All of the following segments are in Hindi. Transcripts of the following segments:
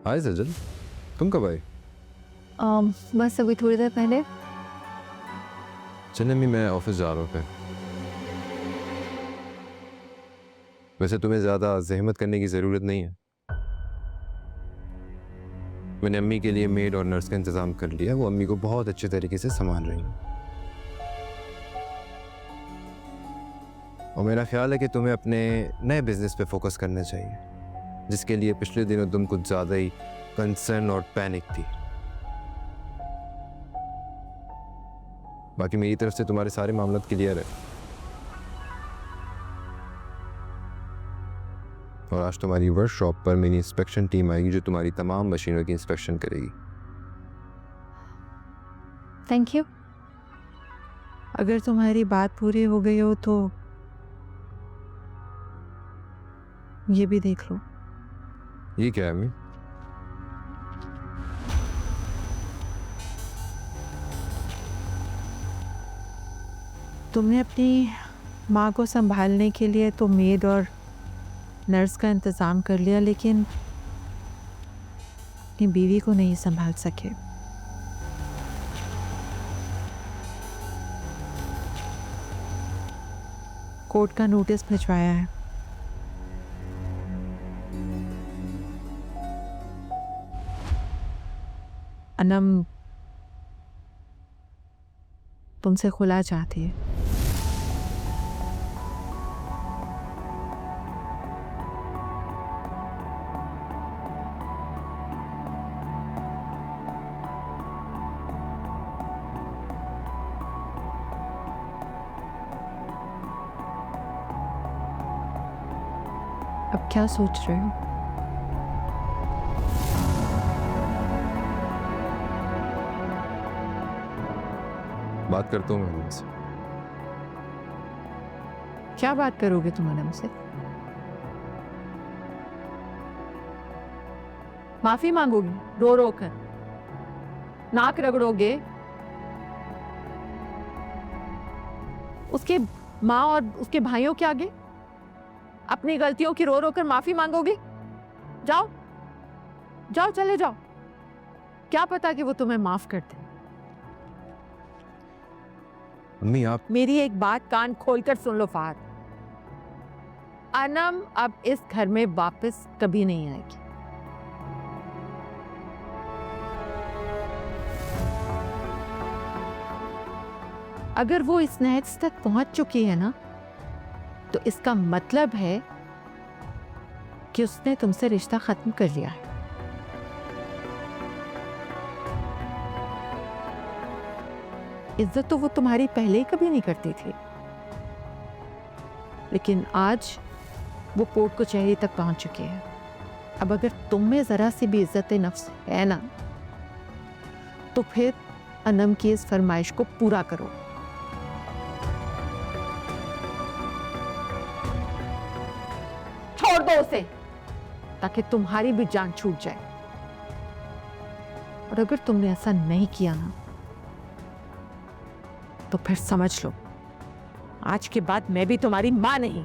हाय सजल, तुम कब आए? बस अभी थोड़ी देर पहले। चले मैं ऑफिस जा रहा हूँ फिर। वैसे तुम्हें ज़्यादा जहमत करने की ज़रूरत नहीं है। मैंने अम्मी के लिए मेड और नर्स का इंतज़ाम कर लिया। वो अम्मी को बहुत अच्छे तरीके से संभाल रही हैं। और मेरा ख्याल है कि तुम्हें अपने नए बिजनेस पे फोकस करना चाहिए, जिसके लिए पिछले दिनों तुम कुछ ज़्यादा ही कंसर्न और पैनिक थी। बाकी मेरी तरफ से तुम्हारे सारे मामला क्लियर है। और आज तुम्हारी वर्कशॉप पर मेरी इंस्पेक्शन टीम आएगी जो तुम्हारी तमाम मशीनों की इंस्पेक्शन करेगी। Thank you. अगर तुम्हारी बात पूरी हो गई हो तो ये भी देख लो। ये क्या है अम्मी? तुमने अपनी माँ को संभालने के लिए तो मेड और नर्स का इंतज़ाम कर लिया, लेकिन अपनी बीवी को नहीं संभाल सके। कोर्ट का नोटिस भिजवाया है। अनम तुमसे खुला चाहती है। अब क्या सोच रहे हो? बात करता हूँ मैं अम्मी से। क्या बात करोगे तुम अनम से? माफी मांगोगी रो रो कर? नाक रगड़ोगे? उसके माँ और उसके भाइयों के आगे अपनी गलतियों की रो रो कर माफी मांगोगी? जाओ जाओ, चले जाओ। क्या पता कि वो तुम्हें माफ कर दे। अम्मी आप मेरी एक बात कान खोलकर सुन लो फहद। अनम अब इस घर में वापस कभी नहीं आएगी। अगर वो इस नहज तक पहुंच चुकी है ना, तो इसका मतलब है कि उसने तुमसे रिश्ता खत्म कर लिया है। इज्जत तो वो तुम्हारी पहले ही कभी नहीं करती थी, लेकिन आज वो कोर्ट कचहरी तक पहुंच चुकी है। अब अगर तुम में जरा सी भी इज्जत नफ्स है ना, तो फिर अनम की इस फरमाइश को पूरा करो। छोड़ दो उसे, ताकि तुम्हारी भी जान छूट जाए। और अगर तुमने ऐसा नहीं किया ना, तो फिर समझ लो, आज के बाद मैं भी तुम्हारी मां नहीं।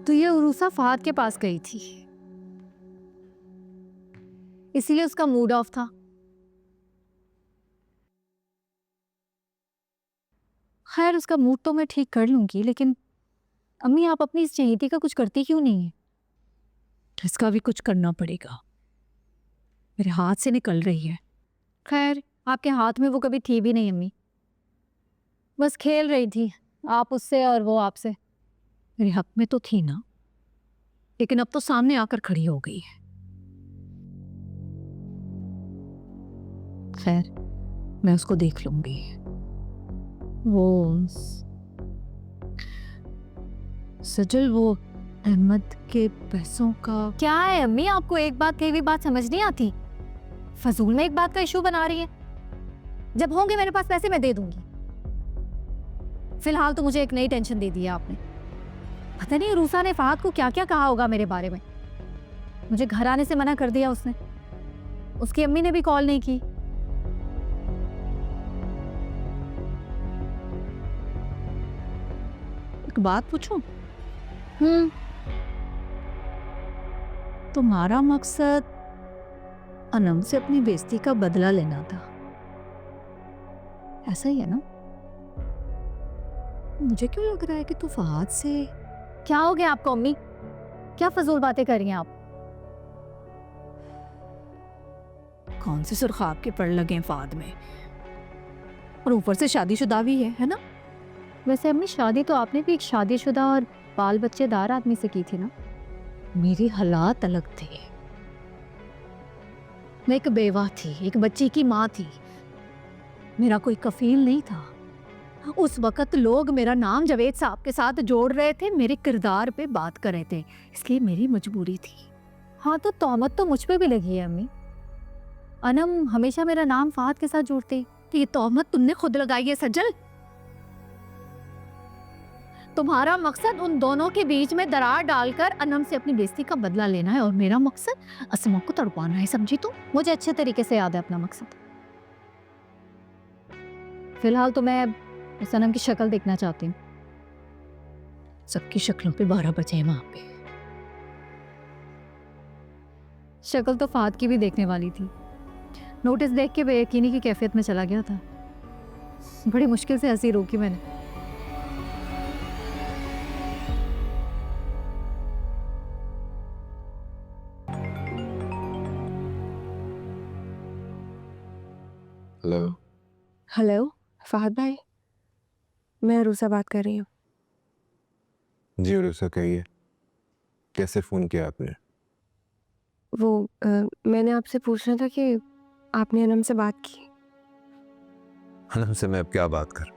तो ये उरूसा फहद के पास गई थी, इसीलिए उसका मूड ऑफ था। खैर, उसका मूड तो मैं ठीक कर लूंगी, लेकिन अम्मी आप अपनी इस चहेती का कुछ करती क्यों नहीं है? इसका भी कुछ करना पड़ेगा, मेरे हाथ से निकल रही है। खैर, आपके हाथ में वो कभी थी भी नहीं अम्मी, बस खेल रही थी, आप उससे और वो आपसे। मेरे हक में तो थी ना, लेकिन अब तो सामने आकर खड़ी हो गई है। खैर, मैं उसको देख लूंगी। वो सजल, वो अहमद के पैसों का क्या है अम्मी, आपको एक बात कही हुई बात समझ नहीं आती? फजूल में एक बात का इशू बना रही है। जब होंगे मेरे पास पैसे मैं दे दूंगी। फिलहाल तो मुझे एक नई टेंशन दे दी है आपने। पता नहीं रूसा ने फहद को क्या क्या कहा होगा मेरे बारे में। मुझे घर आने से मना कर दिया उसने। उसकी अम्मी ने भी कॉल नहीं की। एक बात पूछूं? तुम्हारा मकसद अनम से अपनी बेइज्जती का बदला लेना था, ऐसा ही है ना? मुझे क्यों लग रहा है कि तू फहाद से क्या हो गया आपको अम्मी? क्या फजूल बातें कर रही हैं आप? कौन से सुरखाब के पड़ लगे हैं फहाद में, और ऊपर से शादीशुदा भी है ना? वैसे अम्मी शादी तो आपने भी एक शादीशुदा और बाल बच्चेदार आदमी से की थी ना? मेरी हालात अलग थे। मैं एक बेवा थी, एक बच्ची की माँ थी, मेरा कोई कफील नहीं था। उस वक्त लोग मेरा नाम जावेद साहब के साथ जोड़ रहे थे, मेरे किरदार पे बात कर रहे थे, इसलिए मेरी मजबूरी थी। हाँ तो तोहमत तो मुझ पे भी लगी है अम्मी। अनम हमेशा मेरा नाम फहद के साथ जोड़ते। तो ये तोहमत तुमने खुद लगाई है सज्जल। तुम्हारा मकसद उन दोनों के बीच में दरार डालकर अनम से अपनी बेइज्जती का बदला लेना है, और मेरा मकसद असमा को तड़पाना है, समझी तुम? मुझे अच्छे तरीके से याद है अपना मकसद। फिलहाल तो मैं उस अनम की शक्ल देखना चाहती हूँ। सबकी शक्लों पे 12 बजे हैं वहां पे। शक्ल तो फहद की भी देखने वाली थी, नोटिस देख के बेयकीनी की कैफियत में चला गया था। बड़ी मुश्किल से हंसी रोकी मैंने। हेलो। हेलो फहद भाई, मैं अरूसा बात कर रही हूँ। जी उरुसा, कहिए, कैसे फ़ोन किया आपने? मैंने आपसे पूछना था कि आपने अनम से बात की? अनम से मैं अब क्या बात कर,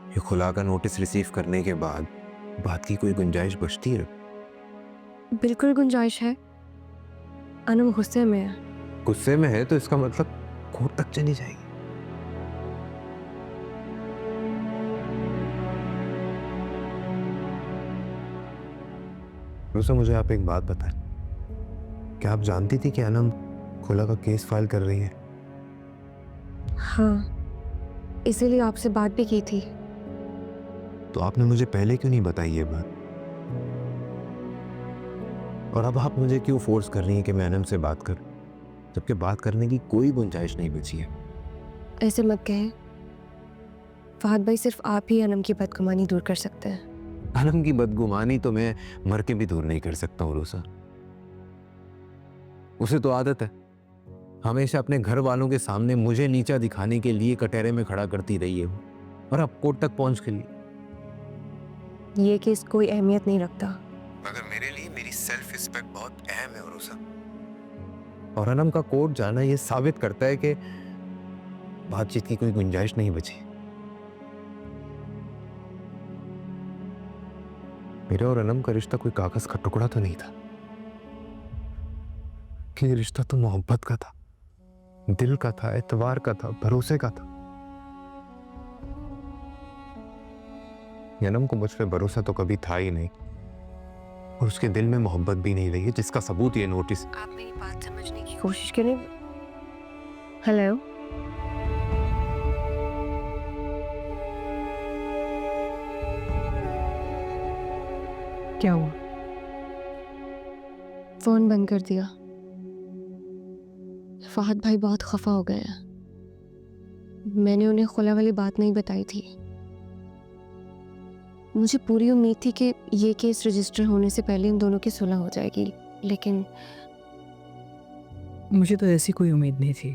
ये खुला का नोटिस रिसीव करने के बाद बात की कोई गुंजाइश बचती है? बिल्कुल गुंजाइश है। अनम गुस्से में है। गुस्से में है तो इसका मतलब कोर्ट तक चली जाएगी। उरुसा, मुझे आप एक बात बताएं, क्या आप जानती थी कि अनम खुला का केस फाइल कर रही है? हाँ, इसीलिए आपसे बात भी की थी। तो आपने मुझे पहले क्यों नहीं बताई ये बात? और अब आप मुझे क्यों फोर्स कर रही हैं कि मैं अनम से बात करूं, जबकि बात करने की कोई गुंजाइश नहीं बची है? ऐसे मत कहें फहद भाई, सिर्फ आप ही अनम की बदगुमानी दूर कर सकते हैं। अनम की बदगुमानी तो मैं मर के भी दूर नहीं कर सकता हूं उरुसा। उसे तो आदत है हमेशा अपने घर वालों के सामने मुझे नीचा दिखाने के लिए कटहरे में खड़ा करती रही है वो, और अब कोर्ट तक पहुंच के लिए। ये केस कोई अहमियत नहीं रखता। मगर मेरे लिए मेरी सेल्फ रिस्पेक्ट बहुत अहम है उरुसा, और अनम का कोर्ट जाना ये साबित करता है कि बातचीत की कोई गुंजाइश नहीं बची। मेरा और अनम का रिश्ता कोई कागज का टुकड़ा तो नहीं था, कि ये रिश्ता तो मोहब्बत का था, दिल का था, एतवार का था, भरोसे का था। अनम को मुझ पे भरोसा तो कभी था ही नहीं, और उसके दिल में मोहब्बत भी नहीं रही है, जिसका सबूत ये नोटिस। आप मेरी बात समझने की कोशिश करें। हेलो, क्या हुआ? फोन बंद कर दिया। फहद भाई बहुत खफा हो गए हैं। मैंने उन्हें खुला वाली बात नहीं बताई थी। मुझे पूरी उम्मीद थी कि ये केस रजिस्टर होने से पहले इन दोनों की सुलह हो जाएगी, लेकिन मुझे तो ऐसी कोई उम्मीद नहीं थी।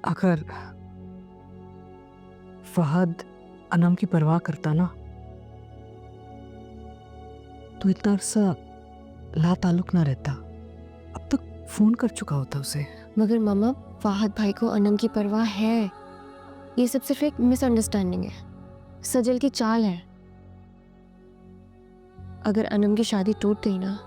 अगर फहद अनम की परवाह करता ना, तो इतना अरसा ला ताल्लुक ना रहता, अब तक फोन कर चुका होता उसे। मगर मामा, फहद भाई को अनम की परवाह है। ये सब सिर्फ एक मिसअंडरस्टैंडिंग है, सजल की चाल है। अगर अनम की शादी टूट गई ना,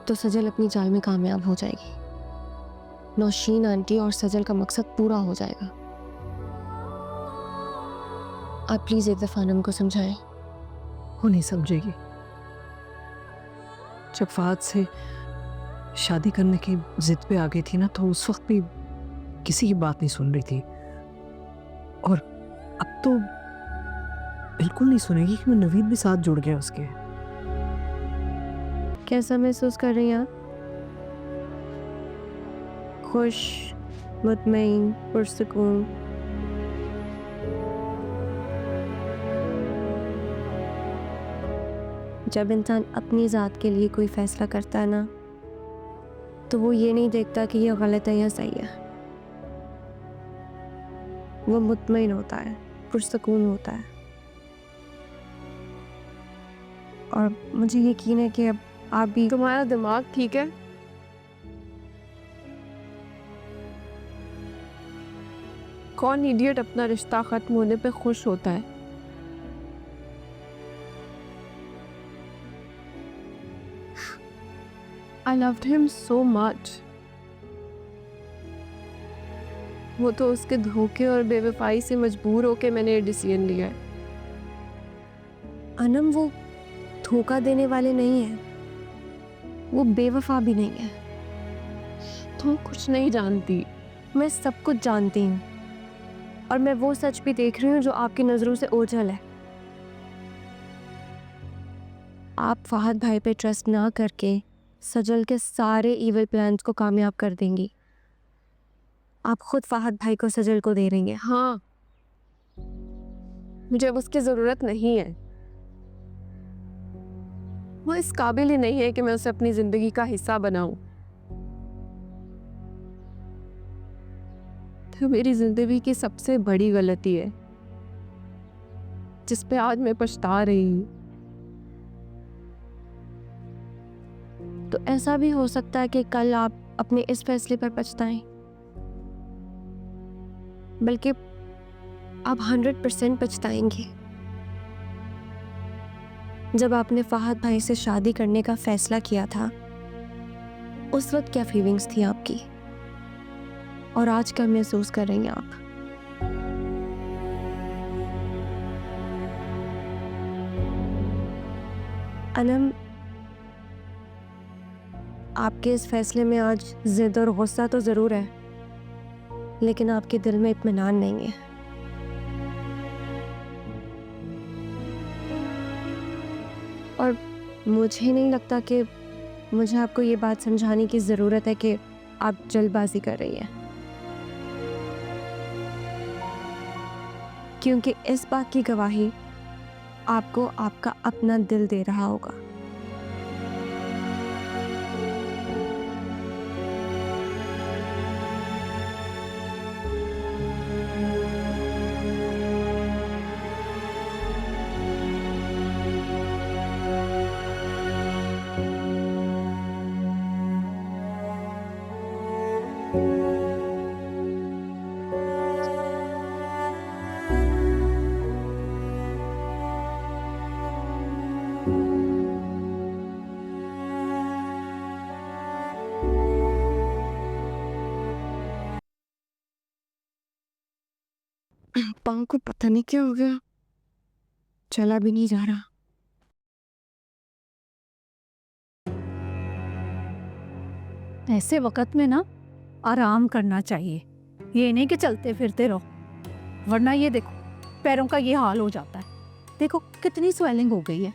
तो सजल अपनी चाल में कामयाब हो जाएगी। नौशीन आंटी और सजल का मकसद पूरा हो जाएगा। आप प्लीज एक दफा अनम को समझाएं। वो नहीं समझेगी। जब फहद से शादी करने की जिद पे आ गई थी ना, तो उस वक्त भी किसी की बात नहीं सुन रही थी, और अब तो बिल्कुल नहीं सुनेगी कि मैं नवीद भी साथ जुड़ गया उसके। कैसा महसूस कर रही हैं आप? खुश, मुतमईन, पुरसुकून? जब इंसान अपनी ज़ात के लिए कोई फ़ैसला करता है ना, तो वो ये नहीं देखता कि ये गलत है या सही है। वो मुतमईन होता है, पुरसुकून होता है। और मुझे यकीन है कि अब आप भी। तुम्हारा दिमाग ठीक है? कौन इडियट अपना रिश्ता खत्म होने पे खुश होता है? I loved him so much. वो तो उसके धोखे और बेवफाई से मजबूर होके मैंने ये डिसीजन लिया है। अनम, वो धोखा देने वाले नहीं है, वो बेवफा भी नहीं है। तुम कुछ नहीं जानती। मैं सब कुछ जानती हूँ, और मैं वो सच भी देख रही हूँ जो आपकी नज़रों से ओझल है। आप फहद भाई पे ट्रस्ट ना करके सजल के सारे इविल प्लान्स को कामयाब कर देंगी। आप खुद फहद भाई को सजल को दे रही हैं। हाँ, मुझे अब उसकी जरूरत नहीं है। वो इस काबिल ही नहीं है कि मैं उसे अपनी जिंदगी का हिस्सा बनाऊं। तो मेरी जिंदगी की सबसे बड़ी गलती है, जिस पे आज मैं पछता रही हूँ। तो ऐसा भी हो सकता है कि कल आप अपने इस फैसले पर पछताएं, बल्कि आप 100% पछताएंगे। जब आपने फहद भाई से शादी करने का फैसला किया था, उस वक्त क्या फीलिंग्स थी आपकी, और आज क्या महसूस कर रही हैं आप? अनम, आपके इस फैसले में आज जिद और गुस्सा तो ज़रूर है, लेकिन आपके दिल में इत्मीनान नहीं है। और मुझे नहीं लगता कि मुझे आपको ये बात समझाने की ज़रूरत है कि आप जल्दबाजी कर रही हैं, क्योंकि इस बात की गवाही आपको आपका अपना दिल दे रहा होगा। पाँव को पता नहीं क्या हो गया, चला भी नहीं जा रहा। ऐसे वक्त में ना आराम करना चाहिए, ये नहीं कि चलते फिरते रहो, वरना ये देखो पैरों का ये हाल हो जाता है। देखो कितनी स्वेलिंग हो गई है।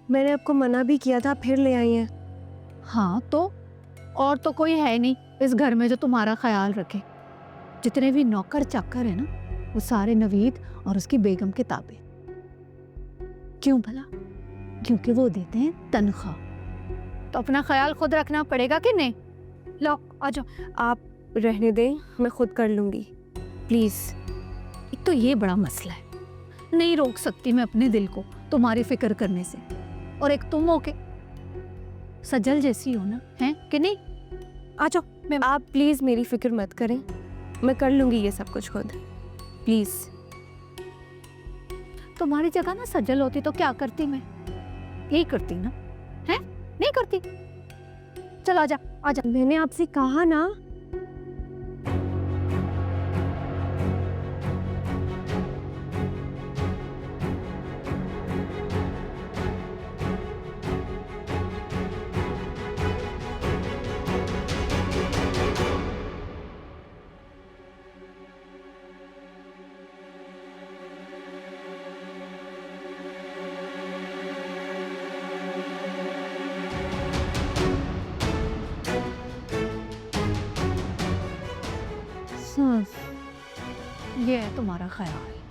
मैंने आपको मना भी किया था, फिर ले आई हैं। हाँ तो, और तो कोई है नहीं इस घर में जो तुम्हारा ख्याल रखे। जितने भी नौकर चाकर है ना, वो सारे नवीद और उसकी बेगम के ताबे। क्यों भला? क्योंकि वो देते हैं तनख्वाह। तो अपना ख्याल खुद रखना पड़ेगा कि नहीं? लो आ जाओ। आप रहने दें, मैं खुद कर लूँगी, प्लीज़। एक तो ये बड़ा मसला है, नहीं रोक सकती मैं अपने दिल को तुम्हारी फिक्र करने से, और एक तुम हो के सजल जैसी हो ना, हैं कि नहीं? आ जाओ। मैं आप प्लीज़ मेरी फिक्र मत करें, मैं कर लूँगी ये सब कुछ खुद, प्लीज़। तुम्हारी जगह ना सजल होती तो क्या करती मैं? यही करती ना, हैं? नहीं करती? चल आजा आजा। मैंने आपसे कहा ना। ये है तुम्हारा ख्याल।